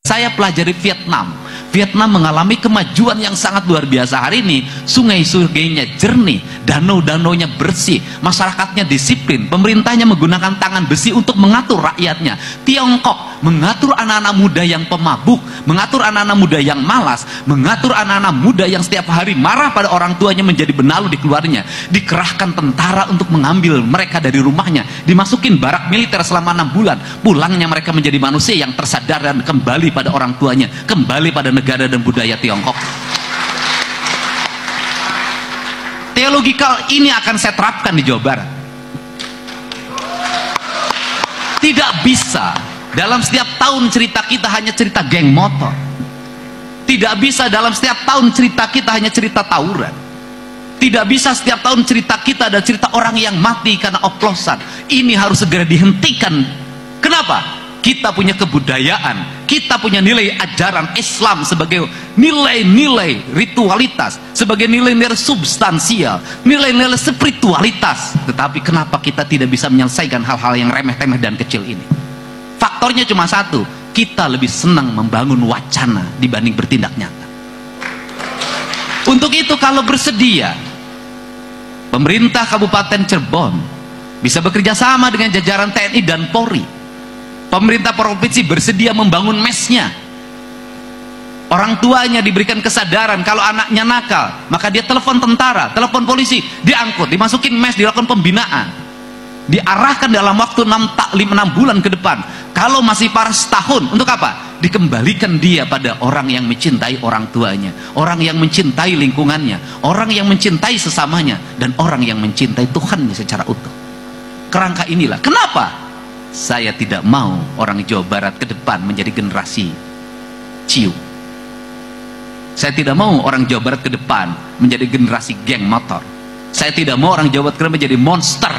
Saya pelajari Vietnam. Vietnam mengalami kemajuan yang sangat luar biasa. Hari ini sungai-sungainya jernih, danau-danaunya bersih, masyarakatnya disiplin, pemerintahnya menggunakan tangan besi untuk mengatur rakyatnya. Tiongkok mengatur anak-anak muda yang pemabuk, mengatur anak-anak muda yang malas, mengatur anak-anak muda yang setiap hari marah pada orang tuanya menjadi benalu di keluarnya. Dikerahkan tentara untuk mengambil mereka dari rumahnya, dimasukin barak militer selama 6 bulan. Pulangnya mereka menjadi manusia yang tersadar dan kembali pada orang tuanya, kembali pada negara dan budaya Tiongkok. Teologikal ini akan saya terapkan di Jawa Barat. Tidak bisa dalam setiap tahun cerita kita hanya cerita geng motor. Tidak bisa dalam setiap tahun cerita kita hanya cerita tawuran. Tidak bisa setiap tahun cerita kita ada cerita orang yang mati karena oplosan. Ini harus segera dihentikan. Kenapa? Kita punya kebudayaan, kita punya nilai ajaran Islam sebagai nilai-nilai ritualitas, sebagai nilai-nilai substansial, nilai-nilai spiritualitas. Tetapi kenapa kita tidak bisa menyelesaikan hal-hal yang remeh-temeh dan kecil ini? Faktornya cuma satu, kita lebih senang membangun wacana dibanding bertindak nyata. Untuk itu kalau bersedia, pemerintah Kabupaten Cirebon bisa bekerja sama dengan jajaran TNI dan Polri. Pemerintah provinsi bersedia membangun mesnya. Orang tuanya diberikan kesadaran kalau anaknya nakal, maka dia telepon tentara, telepon polisi, diangkut, dimasukin mes, dilakukan pembinaan, diarahkan dalam waktu 6 bulan ke depan. Kalau masih parah setahun, untuk apa? Dikembalikan dia pada orang yang mencintai orang tuanya, orang yang mencintai lingkungannya, orang yang mencintai sesamanya, dan orang yang mencintai Tuhannya secara utuh. Kerangka inilah kenapa saya tidak mau orang Jawa Barat ke depan menjadi generasi ciu. Saya tidak mau orang Jawa Barat ke depan menjadi generasi geng motor. Saya tidak mau orang Jawa Barat menjadi monster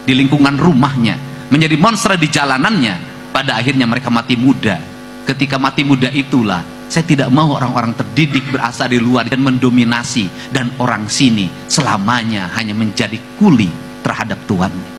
di lingkungan rumahnya, menjadi monster di jalanannya. Pada akhirnya mereka mati muda. Ketika mati muda itulah saya tidak mau orang-orang terdidik berasal di luar dan mendominasi, dan orang sini selamanya hanya menjadi kuli terhadap tuannya.